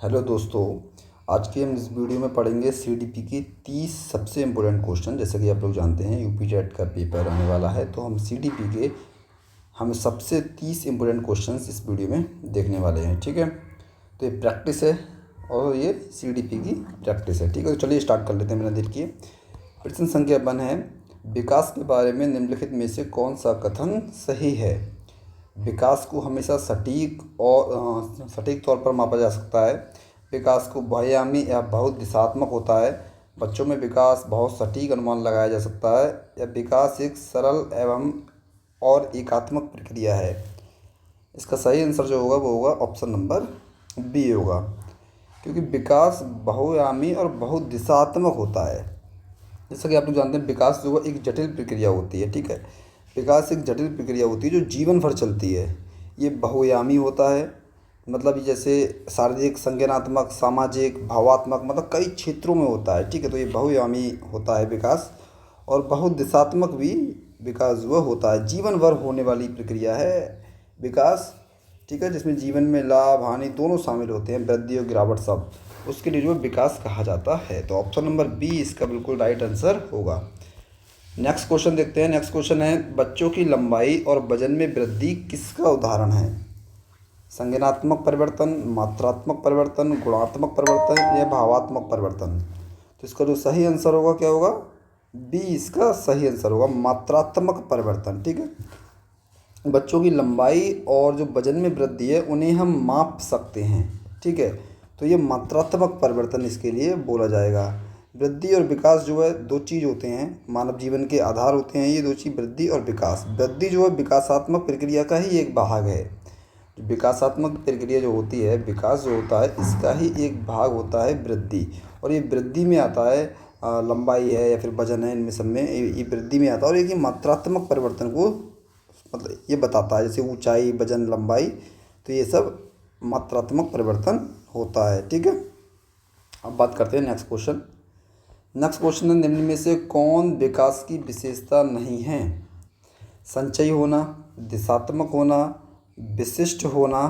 Hello दोस्तों। आज के हम इस वीडियो में पढ़ेंगे सीडीपी की 30 सबसे इम्पोर्टेंट क्वेश्चन। जैसे कि आप लोग जानते हैं यूपी जेट का पेपर आने वाला है, तो हम सीडीपी के हम सबसे 30 इम्पोर्टेंट क्वेश्चंस इस वीडियो में देखने वाले हैं। ठीक है, तो ये प्रैक्टिस है और ये सीडीपी की प्रैक्टिस है। ठीक है, तो चलिए स्टार्ट कर लेते हैं बिना देर किए। प्रश्न संख्या 1 है, विकास के बारे में निम्नलिखित में से कौन सा कथन सही है। विकास को हमेशा सटीक तौर पर मापा जा सकता है। विकास को बहुआयामी या बहुत दिशात्मक होता है। बच्चों में विकास बहुत सटीक अनुमान लगाया जा सकता है। या विकास एक सरल एवं और एकात्मक प्रक्रिया है। इसका सही आंसर जो होगा वो होगा ऑप्शन नंबर बी होगा, क्योंकि विकास बहुआयामी और बहुत दिशात्मक होता है। जैसा कि आप लोग जानते हैं विकास जो है एक जटिल प्रक्रिया होती है। ठीक है, विकास एक जटिल प्रक्रिया होती है जो जीवन भर चलती है। ये बहुआयामी होता है, मतलब ये जैसे शारीरिक, संज्ञानात्मक, सामाजिक, भावात्मक, मतलब कई क्षेत्रों में होता है। ठीक है, तो ये बहुआयामी होता है विकास। और बहुत दिशात्मक भी विकास जो है होता है, जीवन भर होने वाली प्रक्रिया है विकास। ठीक है, जिसमें जीवन में लाभ हानि दोनों शामिल होते हैं, वृद्धि और गिरावट सब, उसके लिए जो विकास कहा जाता है। तो ऑप्शन नंबर बी इसका बिल्कुल राइट आंसर होगा। नेक्स्ट क्वेश्चन देखते हैं। नेक्स्ट क्वेश्चन है, बच्चों की लंबाई और वजन में वृद्धि किसका उदाहरण है। संज्ञानात्मक परिवर्तन, मात्रात्मक परिवर्तन, गुणात्मक परिवर्तन या भावात्मक परिवर्तन। तो इसका जो सही आंसर होगा क्या होगा, बी इसका सही आंसर होगा, मात्रात्मक परिवर्तन। ठीक है, बच्चों की लंबाई और जो वजन में वृद्धि है उन्हें हम माप सकते हैं। ठीक है, तो ये मात्रात्मक परिवर्तन इसके लिए बोला जाएगा। वृद्धि और विकास जो है दो चीज़ होते हैं, मानव जीवन के आधार होते हैं ये दो चीज़, वृद्धि और विकास। वृद्धि जो है विकासात्मक प्रक्रिया का ही एक भाग है। विकासात्मक प्रक्रिया जो होती है, विकास जो होता है इसका ही एक भाग होता है वृद्धि। और ये वृद्धि में आता है, लंबाई है या फिर वजन है, इनमें सब में ये वृद्धि में आता है। और एक मात्रात्मक परिवर्तन को मतलब ये बताता है, जैसे ऊंचाई, वजन, लंबाई, तो ये सब मात्रात्मक परिवर्तन होता है। ठीक है, अब बात करते हैं नेक्स्ट क्वेश्चन। नेक्स्ट क्वेश्चन है, निम्न में से कौन विकास की विशेषता नहीं है। संचयी होना, दिशात्मक होना, विशिष्ट होना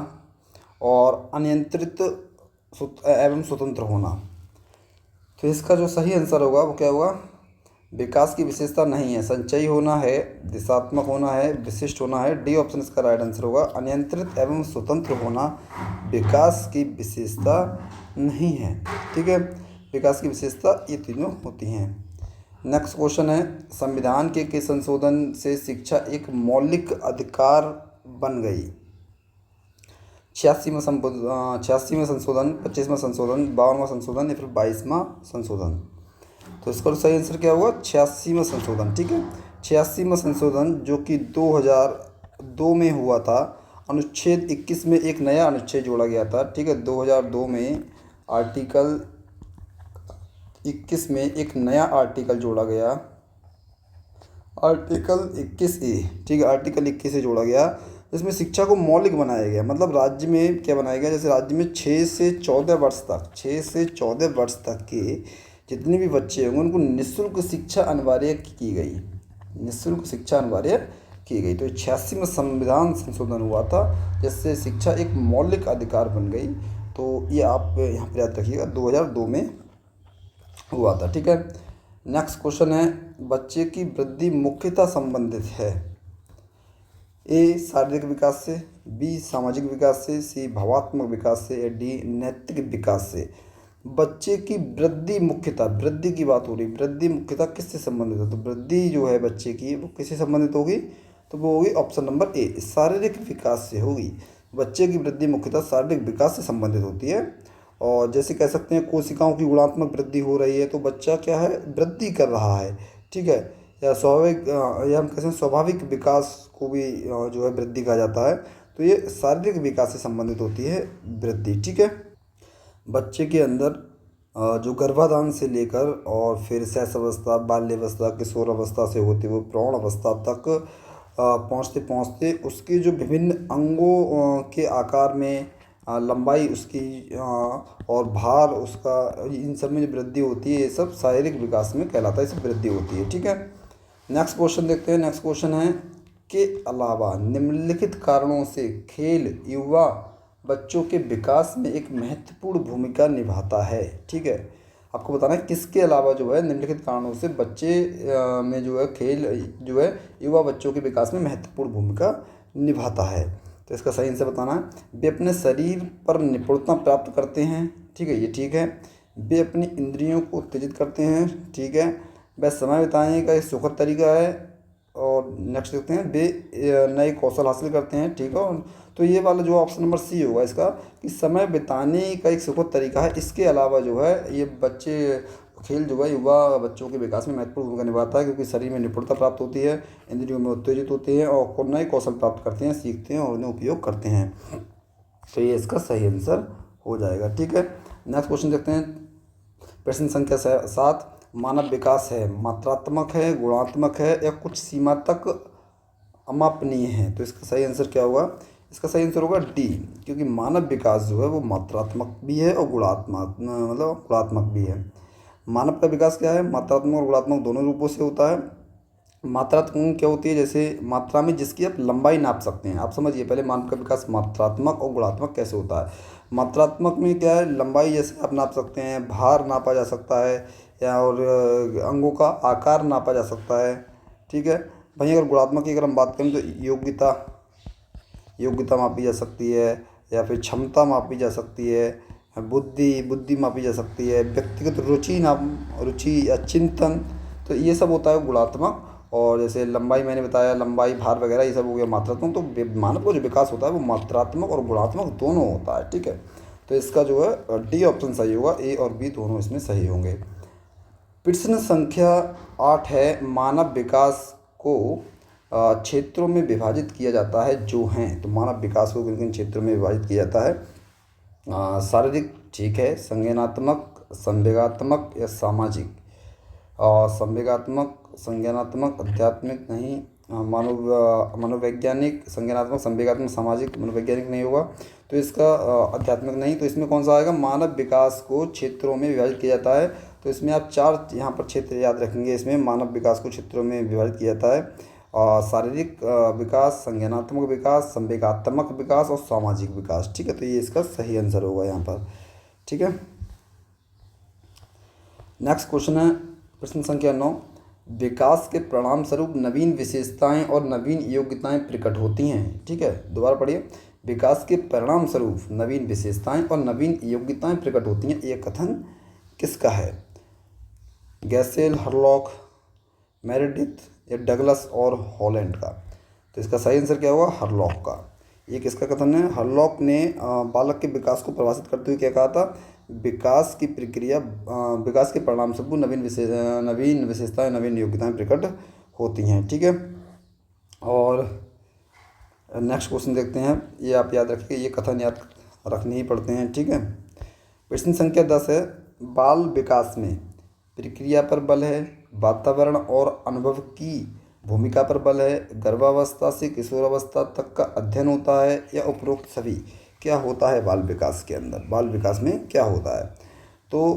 और अनियंत्रित एवं स्वतंत्र होना। तो इसका जो सही आंसर होगा वो क्या होगा, विकास की विशेषता नहीं है, संचयी होना है, दिशात्मक होना है, विशिष्ट होना है। डी ऑप्शन इसका राइट आंसर होगा, अनियंत्रित एवं स्वतंत्र होना विकास की विशेषता नहीं है। ठीक है, विकास की विशेषता ये तीनों होती हैं। नेक्स्ट क्वेश्चन है, संविधान के संशोधन से शिक्षा एक मौलिक अधिकार बन गई। 86वां संशोधन, 25वां संशोधन, 52वां संशोधन या फिर 22वां संशोधन। तो इसका सही आंसर क्या होगा, 86वां संशोधन। ठीक है, 86वां संशोधन जो कि 2002 में हुआ था। अनुच्छेद 21 में एक नया अनुच्छेद जोड़ा गया था। ठीक है, 2002 में आर्टिकल 21 में एक नया आर्टिकल जोड़ा गया, आर्टिकल 21A। ठीक है, आर्टिकल 21 जोड़ा गया, जिसमें शिक्षा को मौलिक बनाया गया। मतलब राज्य में क्या बनाया गया, जैसे राज्य में 6 से 14 वर्ष तक के जितने भी बच्चे होंगे उनको निःशुल्क शिक्षा अनिवार्य की गई, निःशुल्क शिक्षा अनिवार्य की गई। तो 86वां संविधान संशोधन हुआ था, जिससे शिक्षा एक मौलिक अधिकार बन गई। तो ये आप यहाँ पर याद रखिएगा, 2002 में हुआ था। ठीक है, नेक्स्ट क्वेश्चन है, बच्चे की वृद्धि मुख्यतः संबंधित है। ए शारीरिक विकास से, बी सामाजिक विकास से, सी भावात्मक विकास से, या डी नैतिक विकास से। बच्चे की वृद्धि मुख्यतः, वृद्धि की बात हो रही, वृद्धि मुख्यतः किससे संबंधित है। तो वृद्धि जो है बच्चे की वो किससे संबंधित होगी, तो वो होगी ऑप्शन नंबर ए, शारीरिक विकास से होगी। बच्चे की वृद्धि मुख्यतः शारीरिक विकास से संबंधित होती है। और जैसे कह सकते हैं कोशिकाओं की गुणात्मक वृद्धि हो रही है, तो बच्चा क्या है, वृद्धि कर रहा है। ठीक है, या स्वाभाविक, या हम कहते हैं स्वाभाविक विकास को भी जो है वृद्धि कहा जाता है। तो ये शारीरिक विकास से संबंधित होती है वृद्धि। ठीक है, बच्चे के अंदर जो गर्भाधान से लेकर और फिर शैशवावस्था, बाल्यावस्था, किशोरावस्था से होते हुए प्रौढ़ अवस्था तक पहुँचते पहुँचते उसके जो विभिन्न अंगों के आकार में, लंबाई उसकी, और भार उसका, इन सब में जो वृद्धि होती है ये सब शारीरिक विकास में कहलाता है, इसमें वृद्धि होती है। ठीक है, नेक्स्ट क्वेश्चन देखते हैं। नेक्स्ट क्वेश्चन है, के अलावा निम्नलिखित कारणों से खेल युवा बच्चों के विकास में एक महत्वपूर्ण भूमिका निभाता है। ठीक है, आपको बताना है किसके अलावा जो है निम्नलिखित कारणों से बच्चे में जो है खेल जो है युवा बच्चों के विकास में महत्वपूर्ण भूमिका निभाता है। तो इसका सही आंसर बताना है। वे अपने शरीर पर निपुणता प्राप्त करते हैं। ठीक है, ये ठीक है। वे अपनी इंद्रियों को उत्तेजित करते हैं। ठीक है। वह समय बिताने का एक सुखद तरीका है। और नेक्स्ट देखते हैं, वे नए कौशल हासिल करते हैं। ठीक है। तो ये वाला जो ऑप्शन नंबर सी होगा इसका, कि समय बिताने का एक सुखद तरीका है। इसके अलावा जो है ये बच्चे खेल जो है युवा बच्चों के विकास में महत्वपूर्ण भूमिका निभाता है, क्योंकि शरीर में निपुणता प्राप्त होती है, इंद्रियों में उत्तेजित होती है और नए कौशल प्राप्त करते हैं, सीखते हैं और उन्हें उपयोग करते हैं। तो ये इसका सही आंसर हो जाएगा। ठीक है। नेक्स्ट क्वेश्चन देखते हैं। प्रश्न संख्या 7, मानव विकास है मात्रात्मक है, गुणात्मक है या कुछ सीमा तक अमापनीय है? तो इसका सही आंसर क्या होगा? इसका सही आंसर होगा डी, क्योंकि मानव विकास जो है वो मात्रात्मक भी है और गुणात्मक भी है। मानव का विकास क्या है? मात्रात्मक और गुणात्मक दोनों रूपों से होता है। मात्रात्मक क्या होती है? जैसे मात्रा में जिसकी आप लंबाई नाप सकते हैं। आप समझिए पहले मानव का विकास मात्रात्मक और गुणात्मक कैसे होता है। मात्रात्मक में क्या है? लंबाई जैसे आप नाप सकते हैं, भार नापा जा सकता है, या और अंगों का आकार नापा जा सकता है। ठीक है। वहीं अगर गुणात्मक की अगर हम बात करें तो योग्यता मापी जा सकती है, या फिर क्षमता मापी जा सकती है, बुद्धि मापी जा सकती है, व्यक्तिगत रुचि या चिंतन। तो ये सब होता है गुणात्मक। और जैसे लंबाई मैंने बताया, लंबाई, भार वगैरह ये सब हो गया मात्रात्मक। तो मानव का जो विकास होता है वो मात्रात्मक और गुणात्मक दोनों होता है। ठीक है। तो इसका जो है डी ऑप्शन सही होगा, ए और बी दोनों इसमें सही होंगे। प्रश्न संख्या 8 है, मानव विकास को क्षेत्रों में विभाजित किया जाता है जो हैं। तो मानव विकास को किन किन क्षेत्रों में विभाजित किया जाता है? शारीरिक, ठीक है, संज्ञानात्मक, संवेगात्मक या सामाजिक? और संज्ञानात्मक, आध्यात्मिक नहीं, मनोवैज्ञानिक, संज्ञानात्मक, संवेगात्मक, सामाजिक, मनोवैज्ञानिक नहीं होगा। तो इसका आध्यात्मिक नहीं। तो इसमें कौन सा आएगा? मानव विकास को क्षेत्रों में विभाजित किया जाता है। तो इसमें आप 4 यहाँ पर क्षेत्र याद रखेंगे। इसमें मानव विकास को क्षेत्रों में विभाजित किया जाता है, और शारीरिक विकास, संज्ञानात्मक विकास, संवेगात्मक विकास और सामाजिक विकास। ठीक है। तो ये इसका सही आंसर होगा यहाँ पर। ठीक है। नेक्स्ट क्वेश्चन है प्रश्न संख्या 9, विकास के परिणाम स्वरूप नवीन विशेषताएं और नवीन योग्यताएं प्रकट होती हैं। ठीक है, दोबारा पढ़िए। विकास के परिणाम स्वरूप नवीन विशेषताएं और नवीन योग्यताएं प्रकट होती हैं, ये कथन किसका है? गैसेल, हरलॉक, मेरेडिथ या डगलस और हॉलैंड का? तो इसका सही आंसर क्या होगा? हरलॉक का। ये किसका कथन है? हरलॉक ने बालक के विकास को प्रभावित करते हुए क्या कहा था? विकास की परिणाम स्वरूप नवीन विशेषताएं, नवीन योग्यताएं प्रकट होती हैं। ठीक है। और नेक्स्ट क्वेश्चन देखते हैं। ये आप याद रखिए, ये कथन याद रखने ही पड़ते हैं। ठीक है। प्रश्न संख्या 10 है, बाल विकास में प्रक्रिया पर बल है, वातावरण और अनुभव की भूमिका पर बल है, गर्भावस्था से किशोरावस्था तक का अध्ययन होता है, या उपरोक्त सभी? क्या होता है बाल विकास के अंदर? बाल विकास में क्या होता है? तो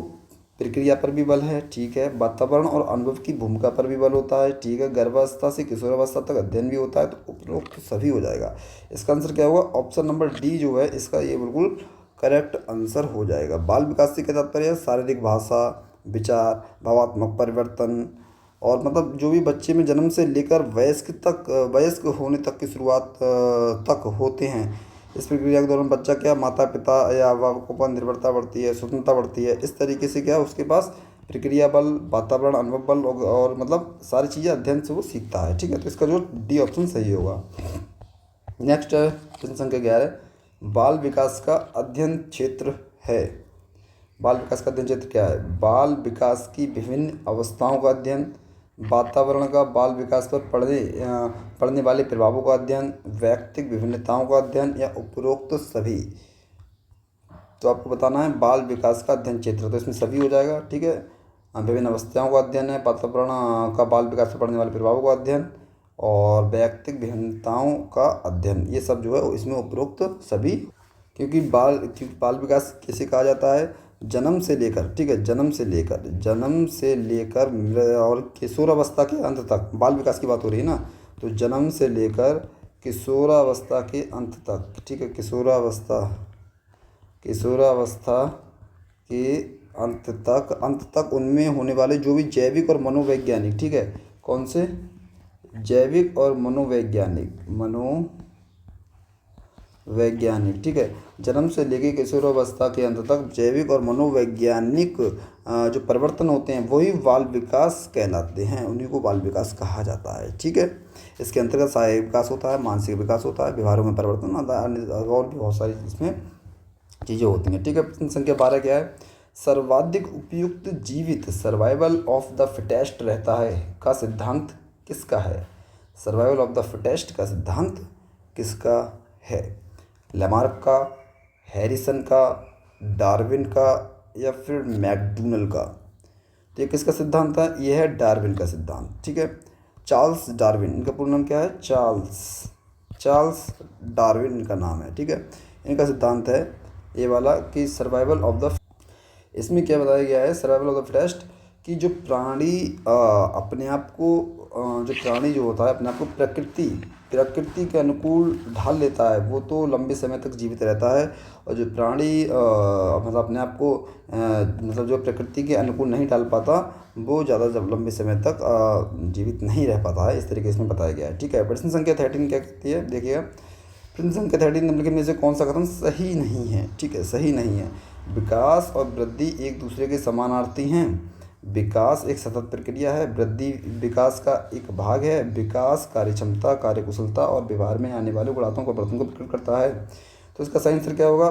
प्रक्रिया पर भी बल है, ठीक है, वातावरण और अनुभव की भूमिका पर भी बल होता है, ठीक है, गर्भावस्था से किशोरावस्था तक अध्ययन भी होता है। तो उपरोक्त सभी हो जाएगा। इसका आंसर क्या होगा? ऑप्शन नंबर डी जो है इसका ये बिल्कुल करेक्ट आंसर हो जाएगा। बाल विकास से क्या तात्पर्य है? शारीरिक, भाषा, विचार, भावात्मक परिवर्तन, और मतलब जो भी बच्चे में जन्म से लेकर वयस्क होने तक की शुरुआत तक होते हैं, इस प्रक्रिया के दौरान बच्चा क्या माता पिता या अभिभावकों पर निर्भरता बढ़ती है, स्वतंत्रता बढ़ती है। इस तरीके से क्या उसके पास प्रक्रिया बल, वातावरण, अनुभव बल और मतलब सारी चीज़ें अध्ययन से वो सीखता है। ठीक है। तो इसका जो डी ऑप्शन सही होगा। नेक्स्ट है प्रश्न संख्या 11, बाल विकास का अध्ययन क्षेत्र है। बाल विकास का अध्ययन क्षेत्र क्या है? बाल विकास की विभिन्न अवस्थाओं का अध्ययन, वातावरण का बाल विकास पर पड़ने वाले प्रभावों का अध्ययन, वैयक्तिक विभिन्नताओं का अध्ययन, या उपरोक्त सभी? तो आपको बताना है बाल विकास का अध्ययन क्षेत्र। तो इसमें सभी हो जाएगा। ठीक है। विभिन्न अवस्थाओं का अध्ययन है, वातावरण का बाल विकास पर पड़ने वाले प्रभावों का अध्ययन, और वैयक्तिक विभिन्नताओं का अध्ययन, ये सब जो है इसमें उपरोक्त सभी। क्योंकि बाल विकास किसे कहा जाता है? जन्म से लेकर, ठीक है, जन्म से लेकर और किशोरावस्था के अंत तक बाल विकास की बात हो रही है ना। तो जन्म से लेकर किशोरावस्था के अंत तक, ठीक है, किशोरावस्था किशोरावस्था के अंत तक उनमें होने वाले जो भी जैविक और मनोवैज्ञानिक, ठीक है, कौन से, जैविक और मनोवैज्ञानिक, ठीक है, जन्म से लेकर किशोरावस्था के अंत तक जैविक और मनोवैज्ञानिक जो परिवर्तन होते हैं वही बाल विकास कहलाते हैं, उन्हीं को बाल विकास कहा जाता है, ठीक है। इसके अंतर्गत शारीरिक विकास होता है, मानसिक विकास होता है, व्यवहारों में परिवर्तन आता है, और भी बहुत सारी इसमें चीज़ें होती हैं, ठीक है। प्रश्न संख्या 12 क्या है, सर्वाधिक उपयुक्त जीवित सर्वाइवल ऑफ द फिटेस्ट रहता है का सिद्धांत किसका है। सर्वाइवल ऑफ द फिटेस्ट का सिद्धांत किसका है। लमार्क का, हैरिसन का, डार्विन का, या फिर मैकडूनल का। तो ये किसका सिद्धांत है, ये है डार्विन का सिद्धांत, ठीक है। चार्ल्स डार्विन, इनका पूर्ण नाम क्या है, चार्ल्स डार्विन इनका नाम है, ठीक है। इनका सिद्धांत है ये वाला कि सर्वाइवल ऑफ द, इसमें क्या बताया गया है, सर्वाइवल ऑफ द फिटेस्ट, कि जो प्राणी अपने आप को जो प्राणी जो होता है अपने आप को प्रकृति के अनुकूल ढाल लेता है वो तो लंबे समय तक जीवित रहता है, और जो प्राणी मतलब अपने आप को मतलब जो प्रकृति के अनुकूल नहीं डाल पाता वो ज़्यादा जब लंबे समय तक जीवित नहीं रह पाता है, इस तरीके से इसमें बताया गया है, ठीक है। प्रश्न संख्या 13 क्या कहती है, देखिएगा। प्रश्न संख्या 13 निम्नलिखित में से कौन सा कथन सही नहीं है, ठीक है, सही नहीं है। विकास और वृद्धि एक दूसरे के समानार्थी हैं। विकास एक सतत प्रक्रिया है, वृद्धि विकास का एक भाग है। विकास कार्यक्षमता, कार्यकुशलता और व्यवहार में आने वाले गुणात्मक परिवर्तन को प्रकट करता है। तो इसका सही आंसर क्या होगा,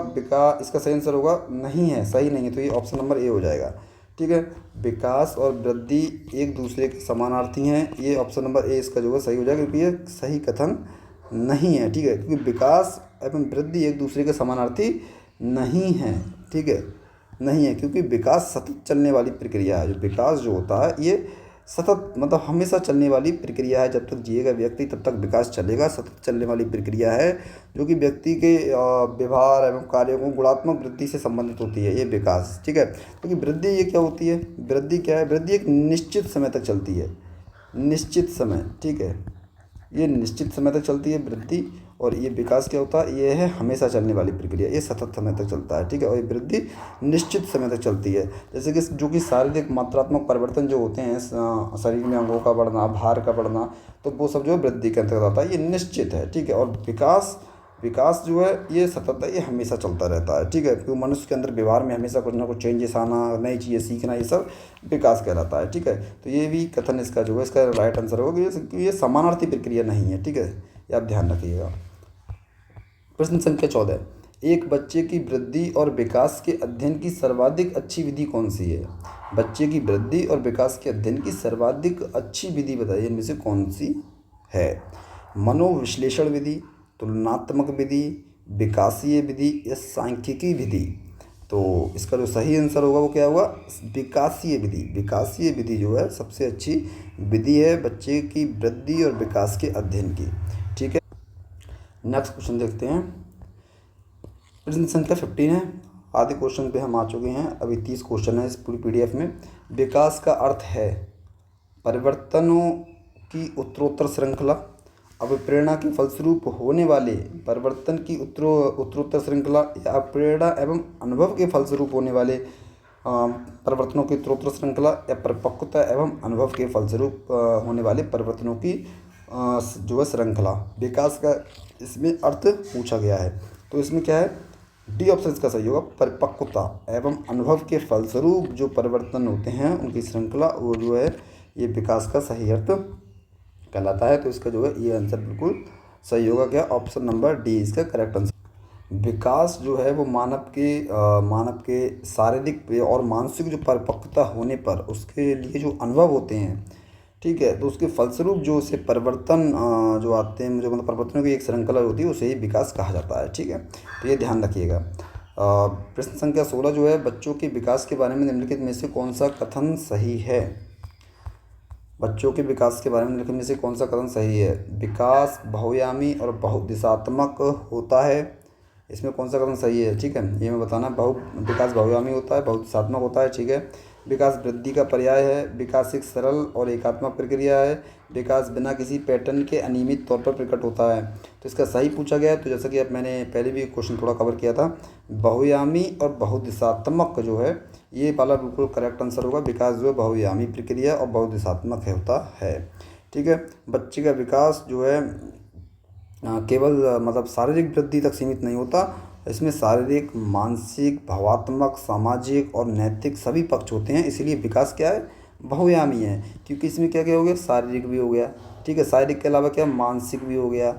इसका सही आंसर होगा नहीं है, सही नहीं है, तो ये ऑप्शन नंबर ए हो जाएगा, ठीक है। विकास और वृद्धि एक दूसरे के समानार्थी हैं, ये ऑप्शन नंबर ए इसका जो है सही हो जाएगा, क्योंकि ये सही कथन नहीं है, ठीक है, क्योंकि विकास एवं वृद्धि एक दूसरे के समानार्थी नहीं है, ठीक है, नहीं है, क्योंकि विकास सतत चलने वाली प्रक्रिया है। जो विकास जो होता है ये सतत मतलब हमेशा चलने वाली प्रक्रिया है, जब तक जिएगा व्यक्ति तब तक विकास चलेगा, सतत चलने वाली प्रक्रिया है जो कि व्यक्ति के व्यवहार एवं कार्यों को गुणात्मक वृद्धि से संबंधित होती है, ये विकास, ठीक है। क्योंकि वृद्धि ये क्या होती है, वृद्धि क्या है, वृद्धि एक निश्चित समय तक चलती है, निश्चित समय, ठीक है, ये निश्चित समय तक चलती है वृद्धि, और ये विकास क्या होता है, ये है हमेशा चलने वाली प्रक्रिया, ये सतत समय तक चलता है, ठीक है, और ये वृद्धि निश्चित समय तक चलती है। जैसे कि जो कि शारीरिक मात्रात्मक परिवर्तन जो होते हैं शरीर में अंगों का बढ़ना, भार का बढ़ना, तो वो सब जो है वृद्धि के अंतर्गत आता है, ये निश्चित है, ठीक है। और विकास जो है ये सतत है, ये हमेशा चलता रहता है, ठीक है, क्योंकि मनुष्य के अंदर व्यवहार में हमेशा कुछ ना कुछ चेंजेस आना, नई चीज़ें सीखना, ये सब विकास कहलाता है, ठीक है। तो ये भी कथन इसका जो है इसका राइट आंसर होगा कि ये समानार्थी प्रक्रिया नहीं है, ठीक है, ये आप ध्यान रखिएगा। प्रश्न संख्या 14, एक बच्चे की वृद्धि और विकास के अध्ययन की सर्वाधिक अच्छी विधि कौन सी है। बच्चे की वृद्धि और विकास के अध्ययन की सर्वाधिक अच्छी विधि बताइए, इनमें से कौन सी है। मनोविश्लेषण विधि, तुलनात्मक विधि, विकासीय विधि या सांख्यिकी विधि। तो इसका जो सही आंसर होगा वो क्या होगा, विकासीय विधि। विकासीय विधि जो है सबसे अच्छी विधि है बच्चे की वृद्धि और विकास के अध्ययन की, ठीक है। नेक्स्ट क्वेश्चन देखते हैं। प्रश्न संख्या 15 है, आधे क्वेश्चन पे हम आ चुके हैं, अभी 30 क्वेश्चन है इस पूरी पीडीएफ में। विकास का अर्थ है परिवर्तनों की उत्तरोत्तर श्रृंखला, अभिप्रेरणा के फलस्वरूप होने वाले परिवर्तन की उत्तरोत्तर श्रृंखला, या प्रेरणा एवं अनुभव के फलस्वरूप होने वाले परिवर्तनों की उत्तरोत्तर श्रृंखला, या परिपक्वता एवं अनुभव के फलस्वरूप होने वाले परिवर्तनों की जो है श्रृंखला। विकास का इसमें अर्थ पूछा गया है, तो इसमें क्या है, डी ऑप्शन इसका सही होगा, परिपक्वता एवं अनुभव के फलस्वरूप जो परिवर्तन होते हैं उनकी श्रृंखला, वो जो है ये विकास का सही अर्थ कहलाता है। तो इसका जो है ये आंसर बिल्कुल सही होगा, क्या, ऑप्शन नंबर डी इसका करेक्ट आंसर। विकास जो है वो मानव के शारीरिक और मानसिक जो परिपक्वता होने पर उसके लिए जो अनुभव होते हैं, ठीक है, तो उसके फलस्वरूप जो उसे परिवर्तन जो आते हैं, जो मतलब परिवर्तनों की एक श्रृंखला होती है, उसे ही विकास कहा जाता है, ठीक है, तो ये ध्यान रखिएगा। प्रश्न संख्या 16 जो है, बच्चों के विकास के बारे में निम्नलिखित में से कौन सा कथन सही है। बच्चों के विकास के बारे में निम्नलिखित में से कौन सा कथन सही है। विकास बहुआयामी और बहुदिशात्मक होता है, इसमें कौन सा कथन सही है, ठीक है, ये मैं बताना। विकास बहुआयामी होता है, बहुदिशात्मक होता है, ठीक है। विकास वृद्धि का पर्याय है। विकास एक सरल और एकात्मक प्रक्रिया है। विकास बिना किसी पैटर्न के अनियमित तौर पर प्रकट होता है। तो इसका सही पूछा गया है। तो जैसा कि अब मैंने पहले भी क्वेश्चन थोड़ा कवर किया था, बहुआयामी और बहुदिशात्मक जो है ये वाला बिल्कुल करेक्ट आंसर होगा। विकास जो है बहुआयामी प्रक्रिया और बहुदिशात्मक होता है। ठीक है, बच्चे का विकास जो है केवल मतलब शारीरिक वृद्धि तक सीमित नहीं होता। इसमें शारीरिक, मानसिक, भावात्मक, सामाजिक और नैतिक सभी पक्ष होते हैं। इसीलिए विकास क्या है, बहुआयामी है। क्योंकि इसमें क्या क्या हो गया, शारीरिक भी हो गया, ठीक है, शारीरिक के अलावा क्या मानसिक भी हो गया,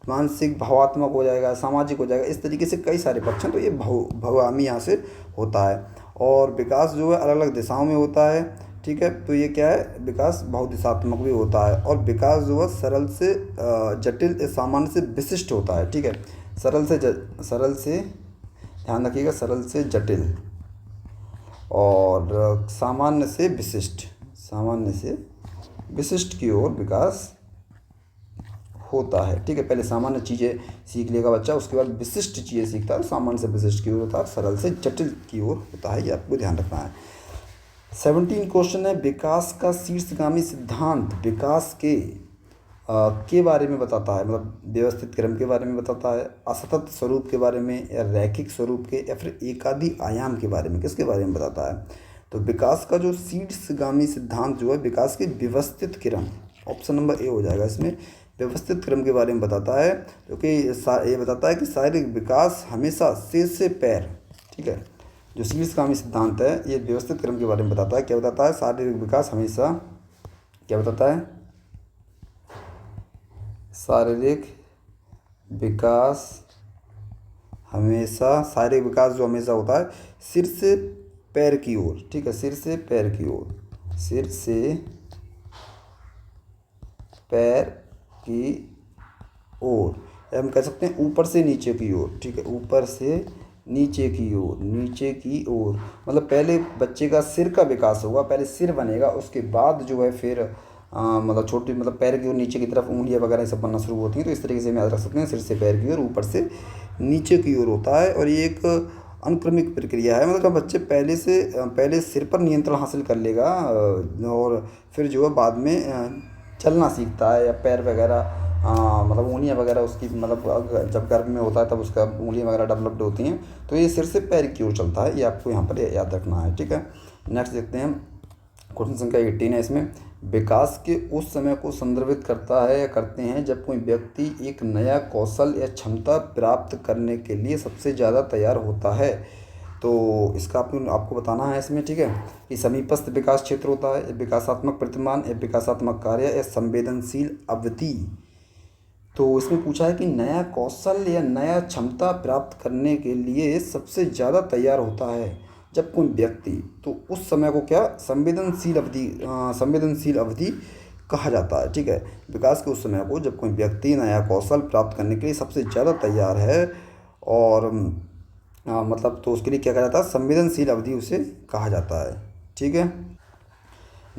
मानसिक भावात्मक हो जाएगा, सामाजिक हो जाएगा, इस तरीके से कई सारे पक्ष हैं। तो ये बहुआयामी यहाँ से होता है। और विकास जो है अलग अलग दिशाओं में होता है। ठीक है, तो ये क्या है, विकास बहुदिशात्मक भी होता है। और विकास जो है सरल से जटिल, सामान्य से विशिष्ट होता है। ठीक है, सरल से ध्यान रखिएगा, सरल से जटिल और सामान्य से विशिष्ट की ओर विकास होता है। ठीक है, पहले सामान्य चीज़ें सीख लेगा बच्चा, उसके बाद विशिष्ट चीज़ें सीखता है। सामान्य से विशिष्ट की ओर होता है, सरल से जटिल की ओर होता है। ये आपको ध्यान रखना है। 17 क्वेश्चन है, विकास का शीर्षगामी सिद्धांत विकास के बारे में बताता है, मतलब व्यवस्थित क्रम के बारे में बताता है, असतत स्वरूप के बारे में, या रैखिक स्वरूप के, या फिर एकाधी आयाम के बारे में, किसके बारे में बताता है। तो विकास का जो शीर्षगामी सिद्धांत जो है विकास के व्यवस्थित क्रम, ऑप्शन नंबर ए हो जाएगा इसमें, व्यवस्थित क्रम के बारे में बताता है। क्योंकि ये बताता है कि शारीरिक विकास हमेशा सिर से पैर, ठीक है, जो शीर्षगामी सिद्धांत है ये व्यवस्थित क्रम के बारे में बताता है। क्या बताता है, शारीरिक विकास हमेशा, क्या बताता है, शारीरिक विकास जो हमेशा होता है सिर से पैर की ओर। ठीक है, सिर से पैर की ओर, सिर से पैर की ओर, हम कह सकते हैं ऊपर से नीचे की ओर। ठीक है, ऊपर से नीचे की ओर, मतलब पहले बच्चे का सिर का विकास होगा, पहले सिर बनेगा, उसके बाद जो है फिर मतलब छोटी, मतलब पैर की ओर नीचे की तरफ उंगलियां वगैरह सब बनना शुरू होती हैं। तो इस तरीके से हम याद रख सकते हैं, सिर से पैर की ओर, ऊपर से नीचे की ओर होता है। और ये एक अनुक्रमिक प्रक्रिया है, मतलब जब बच्चे पहले सिर पर नियंत्रण हासिल कर लेगा और फिर जो है बाद में चलना सीखता है, या पैर वगैरह मतलब उंगलियां वगैरह उसकी, मतलब जब गर्भ में होता है तब उसका उंगलियां वगैरह डेवलप्ड होती हैं। तो ये सिर से पैर की ओर चलता है, ये आपको यहाँ पर याद रखना है। ठीक है, नेक्स्ट देखते हैं, क्वेश्चन संख्या 18 है इसमें, विकास के उस समय को संदर्भित करता है या करते हैं जब कोई व्यक्ति एक नया कौशल या क्षमता प्राप्त करने के लिए सबसे ज़्यादा तैयार होता है। तो इसका आपको बताना है इसमें। ठीक है, कि समीपस्थ विकास क्षेत्र होता है, विकासात्मक प्रतिमान, या विकासात्मक कार्य, या संवेदनशील अवधि। तो इसमें पूछा है कि नया कौशल या नया क्षमता प्राप्त करने के लिए सबसे ज़्यादा तैयार होता है जब कोई व्यक्ति, तो उस समय को क्या संवेदनशील अवधि कहा जाता है। ठीक है, विकास के उस समय को जब कोई व्यक्ति नया कौशल प्राप्त करने के लिए सबसे ज़्यादा तैयार है, और मतलब तो उसके लिए क्या कहा जाता है, संवेदनशील अवधि उसे कहा जाता है। ठीक है,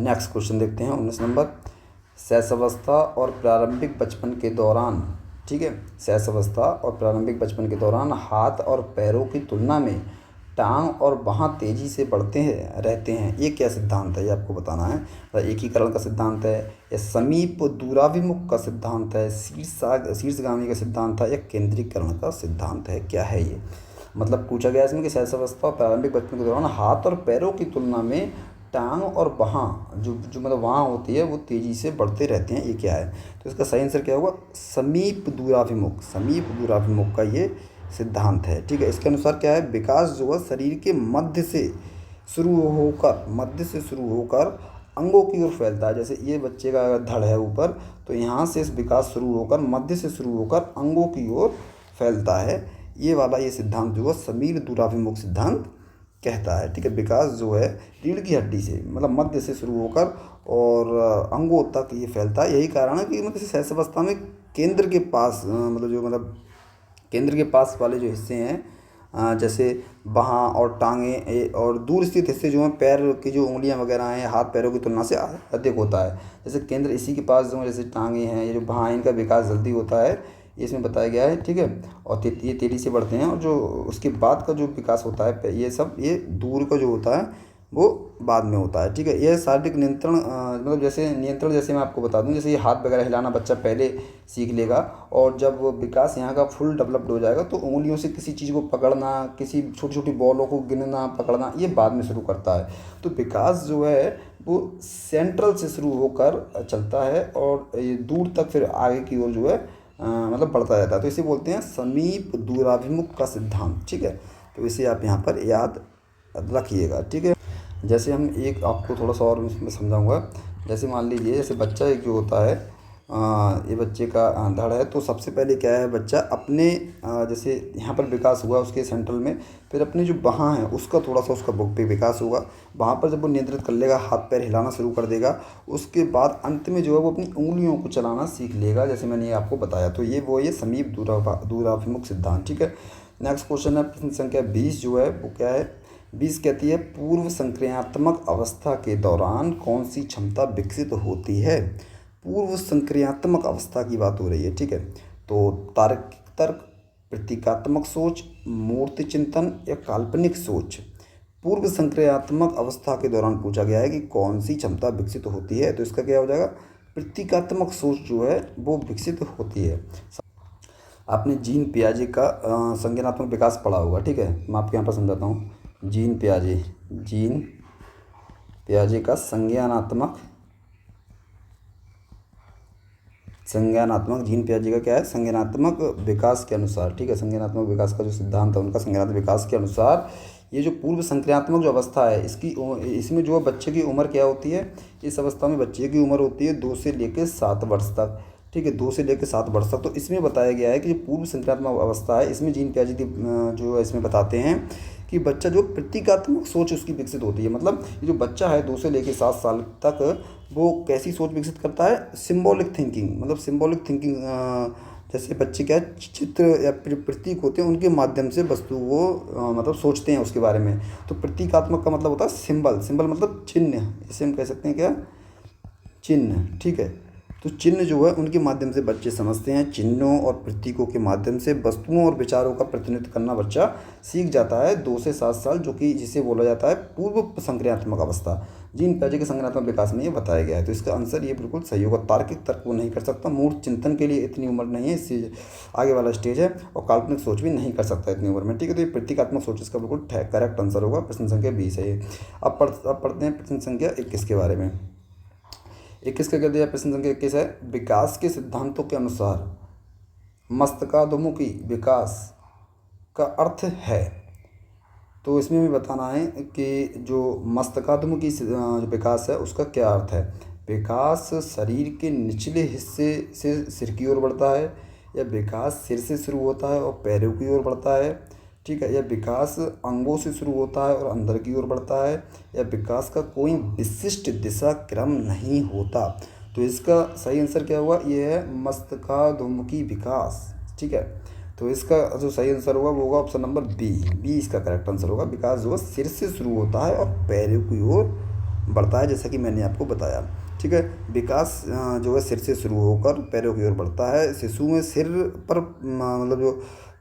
नेक्स्ट क्वेश्चन देखते हैं 19 नंबर, शैशवावस्था और प्रारंभिक बचपन के दौरान। ठीक है, शैशवावस्था और प्रारंभिक बचपन के दौरान हाथ और पैरों की तुलना में टांग और बाँह तेज़ी से रहते हैं। ये क्या सिद्धांत है, ये आपको बताना है। तो एकीकरण का सिद्धांत है, या समीप दूराभिमुख का सिद्धांत है, शीर्षगामी का सिद्धांत है, या केंद्रीकरण का सिद्धांत है, क्या है ये। मतलब पूछा गया इसमें कि शैशवावस्था और प्रारंभिक बचपन के दौरान हाथ और पैरों की तुलना में टांग और बाँह जो मतलब वहाँ होती है वो तेज़ी से बढ़ते रहते हैं, ये क्या है। तो इसका सही आंसर क्या होगा, समीप दूराभिमुख का ये सिद्धांत है। ठीक है, इसके अनुसार क्या है, विकास जो है शरीर के मध्य से शुरू होकर अंगों की ओर फैलता है। जैसे ये बच्चे का अगर धड़ है ऊपर, तो यहाँ से विकास मध्य से शुरू होकर अंगों की ओर फैलता है। ये वाला ये सिद्धांत जो है समीप दूराभिमुख सिद्धांत कहता है। ठीक है, विकास जो है रीढ़ की हड्डी से, मतलब मध्य से शुरू होकर और अंगों तक ये फैलता है। यही कारण है कि मतलब शैशवावस्था में केंद्र के पास वाले जो हिस्से हैं, जैसे बाँह और टांगें और दूर स्थित हिस्से जो हैं, पैर की जो उंगलियां वगैरह हैं हाथ पैरों की तुलना से अधिक होता है। जैसे केंद्र इसी के पास जो जैसे टांगें हैं, ये जो बाँह हैं, इनका विकास जल्दी होता है, ये इसमें बताया गया है। ठीक है, और ये तेज़ी से बढ़ते हैं, और जो उसके बाद का जो विकास होता है ये दूर का जो होता है वो बाद में होता है। ठीक है, यह शारीरिक नियंत्रण मतलब जैसे नियंत्रण, जैसे मैं आपको बता दूं, जैसे ये हाथ वगैरह हिलाना बच्चा पहले सीख लेगा, और जब वो विकास यहाँ का फुल डेवलप्ड हो जाएगा तो उंगलियों से किसी चीज़ को पकड़ना, किसी छोटी छोटी बॉलों को गिनना पकड़ना, ये बाद में शुरू करता है। तो विकास जो है वो सेंट्रल से शुरू होकर चलता है और ये दूर तक फिर आगे की ओर जो है मतलब बढ़ता रहता है। तो इसे बोलते हैं समीप दूराभिमुख का सिद्धांत। ठीक है, तो इसे आप यहाँ पर याद रखिएगा। ठीक है, जैसे हम एक आपको थोड़ा सा और इसमें समझाऊंगा। जैसे मान लीजिए, जैसे बच्चा एक जो होता है, ये बच्चे का धड़ है, तो सबसे पहले क्या है, बच्चा अपने जैसे यहाँ पर विकास हुआ उसके सेंट्रल में, फिर अपने जो बाहाँ है उसका थोड़ा सा उसका बुक पे विकास होगा। वहाँ पर जब वो नियंत्रित कर लेगा, हाथ पैर हिलाना शुरू कर देगा, उसके बाद अंत में जो है वो अपनी उंगलियों को चलाना सीख लेगा, जैसे मैंने ये आपको बताया। तो ये समीप दूराभिमुख सिद्धांत। ठीक है, नेक्स्ट क्वेश्चन है प्रश्न संख्या 20 जो है वो क्या है, 20 कहती है पूर्व संक्रियात्मक अवस्था के दौरान कौन सी क्षमता विकसित होती है। पूर्व संक्रियात्मक अवस्था की बात हो रही है। ठीक है, तो तार्किक तर्क, प्रतीकात्मक सोच, मूर्ति चिंतन या काल्पनिक सोच। पूर्व संक्रियात्मक अवस्था के दौरान पूछा गया है कि कौन सी क्षमता विकसित होती है, तो इसका क्या हो जाएगा, प्रतीकात्मक सोच जो है वो विकसित होती है। आपने जीन पियाजे का संज्ञानात्मक विकास पढ़ा होगा। ठीक है, मैं आपको यहाँ पर समझाता हूँ। जीन पियाजे का संज्ञानात्मक जीन पियाजे का क्या है, संज्ञानात्मक विकास के अनुसार। ठीक है, संज्ञानात्मक विकास का जो सिद्धांत है उनका, संज्ञानात्मक विकास के अनुसार ये जो पूर्व संक्रियात्मक जो अवस्था है इसमें जो बच्चे की उम्र क्या होती है, इस अवस्था में बच्चे की उम्र होती है 2 से लेकर 7 वर्ष तक। ठीक है, 2 से लेकर 7 वर्ष तक। तो इसमें बताया गया है कि जो पूर्व संक्रियात्मक अवस्था है, इसमें जीन पियाजे जो इसमें बताते हैं कि बच्चा जो प्रतीकात्मक सोच उसकी विकसित होती है। मतलब ये जो बच्चा है 2 से लेकर 7 साल तक वो कैसी सोच विकसित करता है, सिंबॉलिक थिंकिंग। मतलब सिंबॉलिक थिंकिंग, जैसे बच्चे क्या है, चित्र या प्रतीक होते हैं उनके माध्यम से वस्तु को मतलब सोचते हैं उसके बारे में। तो प्रतीकात्मक का मतलब होता है सिंबल मतलब चिन्ह, इसे हम कह सकते हैं क्या, चिन्ह। ठीक है, तो चिन्ह जो है उनके माध्यम से बच्चे समझते हैं। चिन्हों और प्रतीकों के माध्यम से वस्तुओं और विचारों का प्रतिनिधित्व करना बच्चा सीख जाता है 2 से 7 साल, जो कि जिसे बोला जाता है पूर्व संक्रियात्मक अवस्था। जीन पियाजे के संज्ञानात्मक विकास में ये बताया गया है। तो इसका आंसर ये बिल्कुल सही होगा। तार्किक तर्क वो नहीं कर सकता, मूर्त चिंतन के लिए इतनी उम्र नहीं है, इससे आगे वाला स्टेज है, और काल्पनिक सोच भी नहीं कर सकता इतनी उम्र में। ठीक है, तो ये प्रतीकात्मक सोच इसका बिल्कुल करेक्ट आंसर होगा। प्रश्न संख्या 20 है ये। अब पढ़ते हैं प्रश्न संख्या 21 के बारे में। 21 का क्या दिया, प्रश्न संख्या 21 है, विकास के सिद्धांतों के अनुसार मस्तकाधुमुखी विकास का अर्थ है। तो इसमें भी बताना है कि जो मस्तकाधुमुखी जो विकास है उसका क्या अर्थ है। विकास शरीर के निचले हिस्से से सिर की ओर बढ़ता है, या विकास सिर से शुरू होता है और पैरों की ओर बढ़ता है। ठीक है, या विकास अंगों से शुरू होता है और अंदर की ओर बढ़ता है, या विकास का कोई विशिष्ट दिशा क्रम नहीं होता। तो इसका सही आंसर क्या हुआ, ये है मस्तकाधुमुखी विकास। ठीक है, तो इसका जो सही आंसर होगा वो होगा ऑप्शन नंबर बी इसका करेक्ट आंसर होगा। विकास जो है सिर से शुरू होता है और पैरों की ओर बढ़ता है, जैसा कि मैंने आपको बताया। ठीक है, विकास जो है सिर से शुरू होकर पैरों की ओर बढ़ता है। शिशु में सिर पर मतलब जो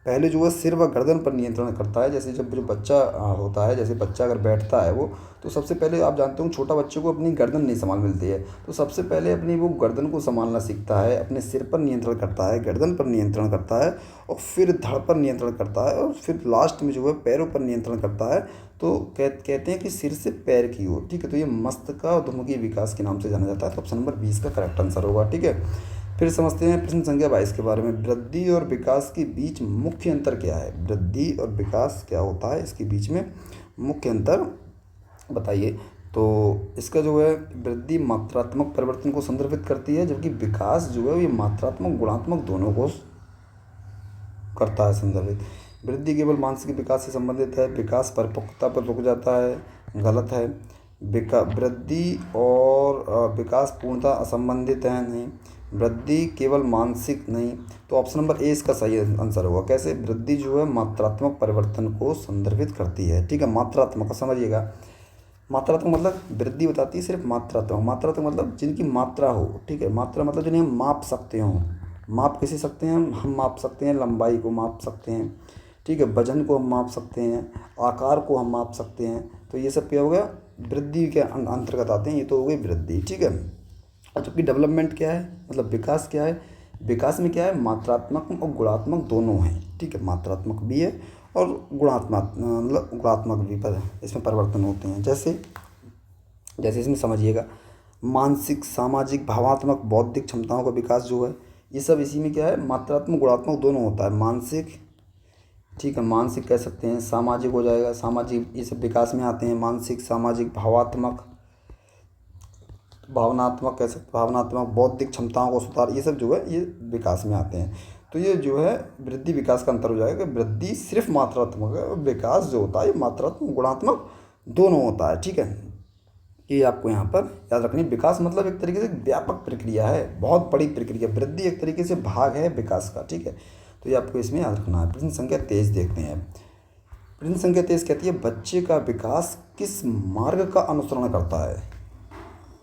पहले जो है सिर व गर्दन पर नियंत्रण करता है। जैसे जब जो बच्चा होता है, जैसे बच्चा अगर बैठता है वो, तो सबसे पहले आप जानते हो छोटा बच्चे को अपनी गर्दन नहीं संभाल मिलती है, तो सबसे पहले अपनी वो गर्दन को संभालना सीखता है, अपने सिर पर नियंत्रण करता है, गर्दन पर नियंत्रण करता है, और फिर धड़ पर नियंत्रण करता है, और फिर लास्ट में जो है पैरों पर नियंत्रण करता है। तो कहते हैं कि सिर से पैर की ओर। ठीक है, तो ये मस्तकाधुमुखी विकास के नाम से जाना जाता है। तो ऑप्शन नंबर 20 का करेक्ट आंसर होगा। ठीक है, फिर समझते हैं प्रश्न संख्या 22 के बारे में। वृद्धि और विकास के बीच मुख्य अंतर क्या है। वृद्धि और विकास क्या होता है, इसके बीच में मुख्य अंतर बताइए। तो इसका जो है, वृद्धि मात्रात्मक परिवर्तन को संदर्भित करती है, जबकि विकास जो है ये मात्रात्मक गुणात्मक दोनों को करता है संदर्भित। वृद्धि केवल मानसिक विकास से संबंधित है, विकास परिपक्वता पर रुक जाता है, गलत है। वृद्धि और विकास पूर्णतः असंबंधित है, नहीं। वृद्धि केवल मानसिक नहीं, तो ऑप्शन नंबर ए इसका सही आंसर होगा। कैसे, वृद्धि जो है मात्रात्मक परिवर्तन को संदर्भित करती है। ठीक है, मात्रात्मक समझिएगा। मात्रात्मक मतलब वृद्धि बताती है सिर्फ मात्रात्मक मतलब जिनकी मात्रा हो। ठीक है, मात्रा मतलब जिन्हें हम माप सकते हो। माप किसे सकते हैं हम माप सकते हैं, लंबाई को माप सकते हैं। ठीक है, वजन को हम माप सकते हैं, आकार को हम माप सकते हैं। तो ये सब क्या हो गया, वृद्धि के अंतर्गत आते हैं। ये तो हो गई वृद्धि, ठीक है। और जबकि डेवलपमेंट क्या है, मतलब विकास क्या है, विकास में क्या है, मात्रात्मक और गुणात्मक दोनों हैं, ठीक है। मात्रात्मक भी है और गुणात्मक मतलब गुणात्मक भी पर इसमें परिवर्तन होते हैं। जैसे जैसे इसमें समझिएगा, मानसिक, सामाजिक, भावात्मक, बौद्धिक क्षमताओं का विकास जो है, ये सब इसी में क्या है, मात्रात्मक गुणात्मक दोनों होता है। मानसिक, ठीक है, मानसिक कह सकते हैं, सामाजिक हो जाएगा, सामाजिक, ये सब विकास में आते हैं। मानसिक, सामाजिक, भावात्मक, भावनात्मक कह सकते, भावनात्मक, बौद्धिक क्षमताओं को सुधार, ये सब जो है ये विकास में आते हैं। तो ये जो है वृद्धि विकास का अंतर हो जाएगा। वृद्धि सिर्फ मात्रात्मक है और विकास जो होता है ये मात्रात्मक गुणात्मक दोनों होता है, ठीक है। ये आपको यहाँ पर याद रखनी। विकास मतलब एक तरीके से व्यापक प्रक्रिया है, बहुत बड़ी प्रक्रिया। वृद्धि एक तरीके से भाग है विकास का, ठीक है। तो ये आपको इसमें याद रखना है। प्रश्न संख्या 23 देखते हैं। प्रश्न संख्या 23 कहती है, बच्चे का विकास किस मार्ग का अनुसरण करता है?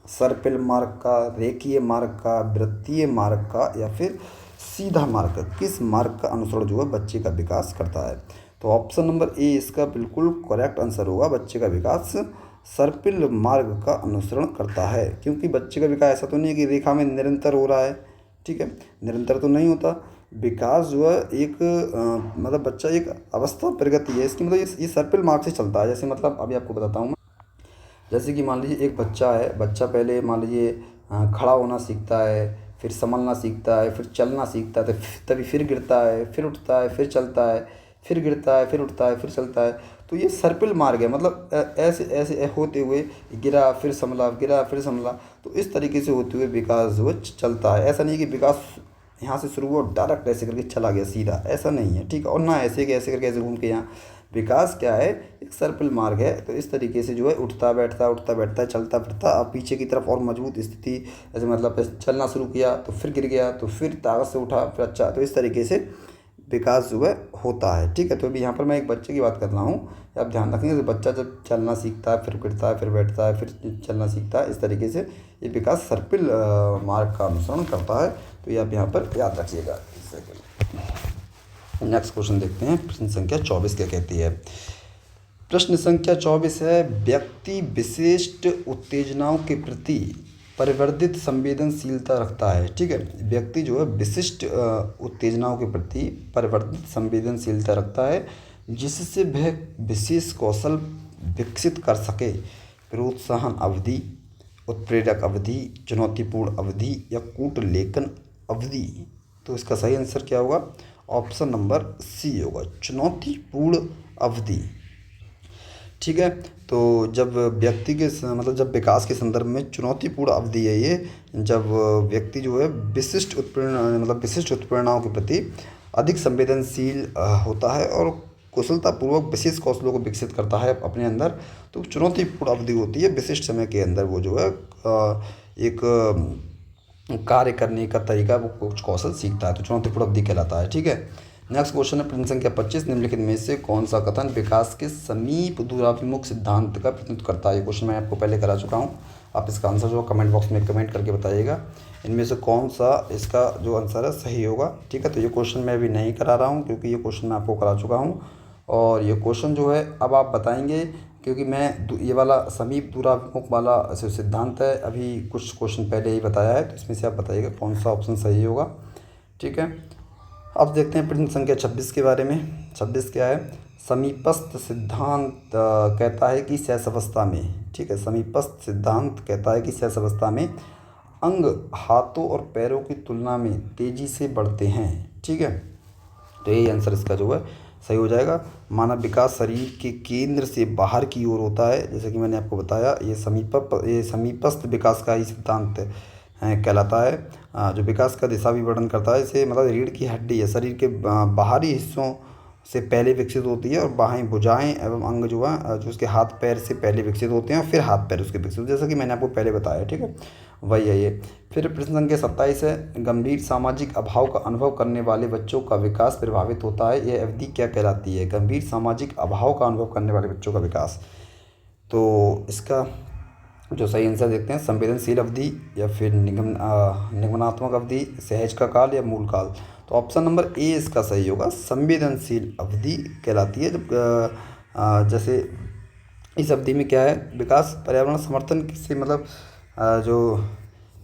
सर्पिल मार्ग का, रेखीय मार्ग का, वृत्तीय मार्ग का, या फिर सीधा मार्ग का? किस मार्ग का अनुसरण जो है बच्चे का विकास करता है? तो ऑप्शन नंबर ए इसका बिल्कुल करेक्ट आंसर होगा। बच्चे का विकास सर्पिल मार्ग का अनुसरण करता है, क्योंकि बच्चे का विकास ऐसा तो नहीं है कि रेखा में निरंतर हो रहा है, ठीक है। निरंतर तो नहीं होता विकास जो है। एक मतलब बच्चा एक अवस्था प्रगति है इसकी, मतलब ये सर्पिल मार्ग से चलता है। जैसे मतलब अभी आपको बताता हूँ मैं। जैसे कि मान लीजिए एक बच्चा है, बच्चा पहले मान लीजिए खड़ा होना सीखता है, फिर संभलना सीखता है, फिर चलना सीखता है, तो तभी फिर गिरता है, फिर उठता है, फिर चलता है, फिर गिरता है, फिर उठता है, फिर चलता है। तो ये सर्पिल मार्ग है, मतलब ऐसे ऐसे होते हुए गिरा फिर संभला, गिरा फिर संभला। तो इस तरीके से होते हुए विकास जो है चलता है। ऐसा नहीं है कि विकास यहाँ से शुरू हुआ डायरेक्ट ऐसे करके चला गया सीधा, ऐसा नहीं है, ठीक है। और ना ऐसे कि ऐसे करके ऐसे घूम के यहाँ। विकास क्या है, एक सर्पिल मार्ग है। तो इस तरीके से जो है उठता बैठता है, चलता फिरता, अब पीछे की तरफ और मजबूत स्थिति, जैसे मतलब चलना शुरू किया तो फिर गिर गया, तो फिर ताकत से उठा, फिर अच्छा, तो इस तरीके से विकास जो है होता है, ठीक है। तो अभी यहाँ पर मैं एक बच्चे की बात कर रहा हूँ, आप ध्यान रखेंगे। तो बच्चा जब चलना सीखता है, फिर गिरता है, फिर बैठता है, फिर चलना सीखता है, इस तरीके से ये विकास सर्पिल मार्ग का अनुसरण करता है। तो ये आप यहाँ पर याद रखिएगा। नेक्स्ट क्वेश्चन देखते हैं। प्रश्न संख्या 24 क्या कहती है? प्रश्न संख्या 24 है, व्यक्ति विशिष्ट उत्तेजनाओं के प्रति परिवर्धित संवेदनशीलता रखता है, ठीक है। व्यक्ति जो है विशिष्ट उत्तेजनाओं के प्रति परिवर्धित संवेदनशीलता रखता है, जिससे वह विशेष कौशल विकसित कर सके। प्रोत्साहन अवधि, उत्प्रेरक अवधि, चुनौतीपूर्ण अवधि, या कूटलेखन अवधि? तो इसका सही आंसर क्या होगा? ऑप्शन नंबर सी होगा, चुनौतीपूर्ण अवधि, ठीक है। तो जब व्यक्ति के मतलब जब विकास के संदर्भ में चुनौतीपूर्ण अवधि है ये, जब व्यक्ति जो है विशिष्ट उत्प्रेरणा मतलब विशिष्ट उत्प्रेरणाओं के प्रति अधिक संवेदनशील होता है और कुशलतापूर्वक विशेष कौशलों को विकसित करता है अपने अंदर। तो चुनौतीपूर्ण अवधि होती है विशिष्ट समय के अंदर, वो जो है एक कार्य करने का तरीका, वो कुछ कौशल सीखता है, तो चुनौतीपूर्ण अवधि कहलाता है, ठीक है। नेक्स्ट क्वेश्चन है प्रश्न संख्या 25, निम्नलिखित में से कौन सा कथन विकास के समीप दूराभिमुख सिद्धांत का प्रतिनिधित्व करता है? ये क्वेश्चन मैं आपको पहले करा चुका हूँ। आप इसका आंसर जो कमेंट बॉक्स में कमेंट करके बताइएगा, इनमें से कौन सा इसका जो आंसर है सही होगा, ठीक है। तो ये क्वेश्चन मैं अभी नहीं करा रहा हूँ, क्योंकि ये क्वेश्चन मैं आपको करा चुका हूँ। और ये क्वेश्चन जो है अब आप बताएंगे, क्योंकि मैं ये वाला समीप दूराभिमुख वाला जो सिद्धांत है अभी कुछ क्वेश्चन पहले ही बताया है, तो इसमें से आप बताइएगा कौन सा ऑप्शन सही होगा, ठीक है। अब देखते हैं प्रश्न संख्या 26 के बारे में। 26 क्या है? समीपस्थ सिद्धांत कहता है कि शेष अवस्था में, ठीक है, समीपस्थ सिद्धांत कहता है कि शेष अवस्था में अंग हाथों और पैरों की तुलना में तेजी से बढ़ते हैं, ठीक है। तो यही आंसर इसका जो है सही हो जाएगा। मानव विकास शरीर के केंद्र से बाहर की ओर होता है, जैसे कि मैंने आपको बताया। ये समीपस्थ विकास का ही सिद्धांत कहलाता है, जो विकास का दिशा भी वर्णन करता है। इसे मतलब रीढ़ की हड्डी है शरीर के बाहरी हिस्सों से पहले विकसित होती है, और बाहें भुजाएं एवं अंग जो है जो उसके हाथ पैर से पहले विकसित होते हैं, और फिर हाथ पैर उसके विकसित होते हैं, जैसा कि मैंने आपको पहले बताया, ठीक है। वही है ये। फिर प्रश्न संख्या 27 है, गंभीर सामाजिक अभाव का अनुभव करने वाले बच्चों का विकास प्रभावित होता है, यह अवधि क्या कहलाती है? गंभीर सामाजिक अभाव का अनुभव करने वाले बच्चों का विकास। तो इसका जो सही आंसर देखते हैं, संवेदनशील अवधि, या फिर निगमनात्मक अवधि, सहज का काल, या मूल काल। तो ऑप्शन नंबर ए इसका सही होगा, संवेदनशील अवधि कहलाती है। जब जैसे इस अवधि में क्या है, विकास पर्यावरण समर्थन से मतलब जो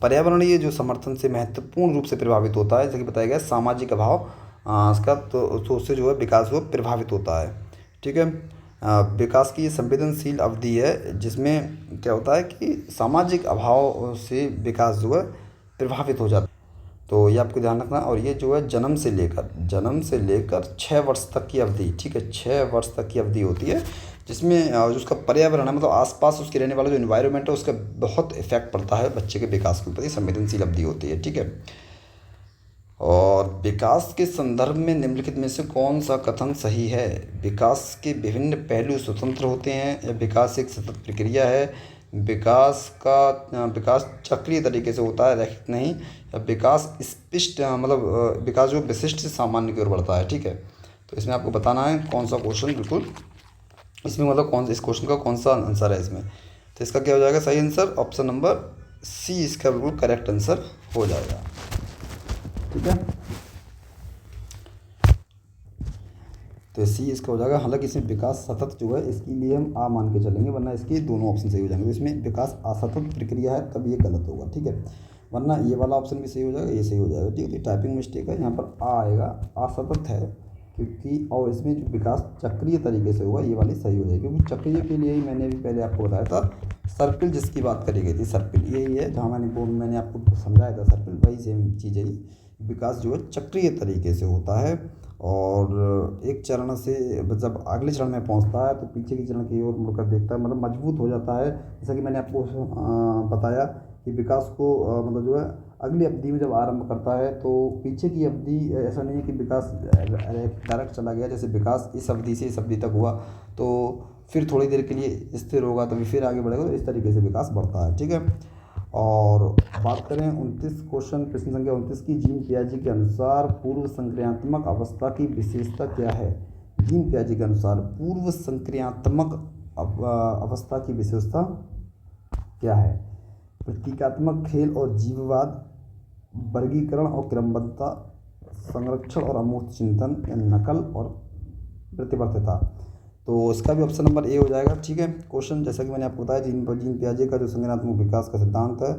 पर्यावरणीय जो समर्थन से महत्वपूर्ण रूप से प्रभावित होता है, जैसे कि बताया गया सामाजिक अभाव इसका, तो उससे जो है विकास वो प्रभावित होता है। ठीक है। विकास की ये संवेदनशील अवधि है जिसमें क्या होता है कि सामाजिक अभाव से विकास जो है प्रभावित हो जाता है। तो ये आपको ध्यान रखना। और ये जो है जन्म से लेकर 6 वर्ष तक की अवधि, ठीक है, 6 वर्ष तक की अवधि होती है, जिसमें जो उसका पर्यावरण है मतलब आसपास उसके रहने वाला जो इन्वायरमेंट है उसका बहुत इफेक्ट पड़ता है बच्चे के विकास के प्रति, संवेदनशील अवधि होती है। ठीक है। और विकास के संदर्भ में निम्नलिखित में से कौन सा कथन सही है? विकास के विभिन्न पहलू स्वतंत्र होते हैं, या विकास एक सतत प्रक्रिया है, विकास चक्रीय तरीके से होता है, रैखिक नहीं, या विकास स्पष्ट मतलब विकास जो विशिष्ट से सामान्य की ओर बढ़ता है। ठीक है। तो इसमें आपको बताना है कौन सा क्वेश्चन बिल्कुल इसमें मतलब कौन इस क्वेश्चन का कौन सा आंसर है इसमें। तो इसका क्या हो जाएगा सही आंसर? ऑप्शन नंबर सी इसका बिल्कुल करेक्ट आंसर हो जाएगा। ठीक है। तो सी इसका हो जाएगा। हालांकि इसमें विकास सतत जो है इसके लिए हम आ मान के चलेंगे, वरना इसके दोनों ऑप्शन सही हो जाएंगे। तो इसमें विकास असतत प्रक्रिया है तब ये गलत होगा। ठीक है। वरना ये वाला ऑप्शन भी सही हो जाएगा, ये सही हो जाएगा। ठीक है। तो टाइपिंग मिस्टेक है, यहाँ पर आ आएगा, असतत है क्योंकि, और इसमें जो विकास चक्रीय तरीके से होगा ये वाली सही हो जाएगी, क्योंकि चक्रीय के लिए ही मैंने भी पहले आपको बताया था, सर्पिल जिसकी बात करी गई थी, सर्पिल यही है जहाँ मैंने आपको समझाया था, सर्पिल वही सेम चीज़ है ये। विकास जो है चक्रीय तरीके से होता है, और एक चरण से जब अगले चरण में पहुंचता है तो पीछे की चरण की ओर मुड़कर देखता है, मतलब मजबूत हो जाता है। जैसा कि मैंने आपको बताया कि विकास को मतलब जो है अगली अवधि में जब आरंभ करता है तो पीछे की अवधि, ऐसा नहीं है कि विकास डायरेक्ट चला गया, जैसे विकास इस अवधि से इस अवधि तक हुआ तो फिर थोड़ी देर के लिए स्थिर होगा तभी फिर आगे बढ़ेगा, तो इस तरीके से विकास बढ़ता है। ठीक है। और बात करें 29 क्वेश्चन, प्रश्न संख्या 29 की, जीन पियाजे के अनुसार पूर्व संक्रियात्मक अवस्था की विशेषता क्या है? जीन पियाजे के अनुसार पूर्व संक्रियात्मक अवस्था की विशेषता क्या है? प्रतीकात्मक खेल और जीववाद, वर्गीकरण और क्रमबद्धता, संरक्षण और अमूर्त चिंतन, या नकल और प्रतिवर्तिता। तो इसका भी ऑप्शन नंबर ए हो जाएगा। ठीक है। क्वेश्चन जैसा कि मैंने आपको बताया, जीन पियाजे का जो संज्ञानात्मक विकास का सिद्धांत है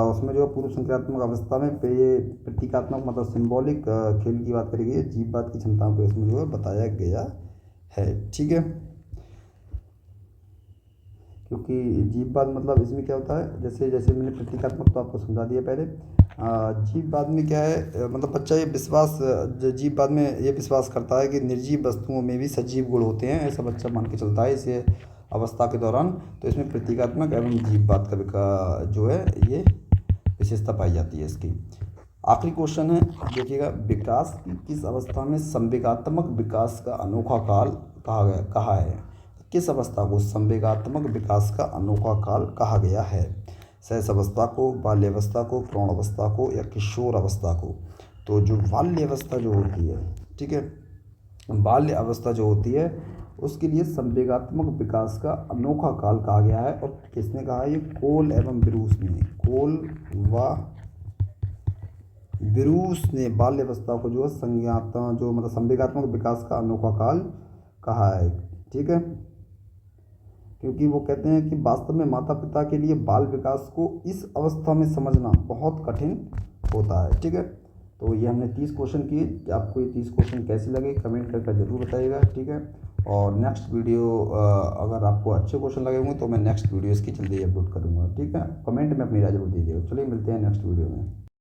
उसमें जो पूर्व संक्रियात्मक अवस्था में ये प्रतीकात्मक मतलब सिंबॉलिक खेल की बात करी गई है, जीववाद की क्षमताओं को इसमें जो है बताया गया है। ठीक है। क्योंकि जीववाद मतलब इसमें क्या होता है, जैसे जैसे मैंने प्रतीकात्मक तो आपको समझा दिया पहले। जीववाद में क्या है, मतलब बच्चा ये विश्वास, जीववाद में ये विश्वास करता है कि निर्जीव वस्तुओं में भी सजीव गुण होते हैं, ऐसा बच्चा मान के चलता है इसे अवस्था के दौरान। तो इसमें प्रतीकात्मक एवं जीववाद का जो है ये विशेषता पाई जाती है इसकी। आखिरी क्वेश्चन है, देखिएगा, विकास की किस अवस्था में संवेगात्मक विकास का अनोखा काल कहा है? किस अवस्था को संवेगात्मक विकास का अनोखा काल कहा गया है? शैशव अवस्था को, बाल्यावस्था को, प्रौढ़ अवस्था को, या किशोर अवस्था को? तो जो बाल्य अवस्था जो होती है, ठीक है, बाल्य अवस्था जो होती है उसके लिए संवेगात्मक विकास का अनोखा काल कहा गया है। और किसने कहा है? ये कोल एवं ब्रूस ने, कोल व ब्रूस ने बाल्यावस्था को जो है जो मतलब संवेगात्मक विकास का अनोखा काल कहा है। ठीक है। क्योंकि वो कहते हैं कि वास्तव में माता पिता के लिए बाल विकास को इस अवस्था में समझना बहुत कठिन होता है। ठीक है। तो ये हमने 30 क्वेश्चन किए। आपको ये 30 क्वेश्चन कैसे लगे कमेंट करके ज़रूर बताइएगा। ठीक है। और नेक्स्ट वीडियो अगर आपको अच्छे क्वेश्चन लगे होंगे तो मैं नेक्स्ट वीडियो इसकी जल्दी अपलोड करूँगा। ठीक है। कमेंट में अपनी राय जरूर दीजिएगा। चलिए मिलते हैं नेक्स्ट वीडियो में।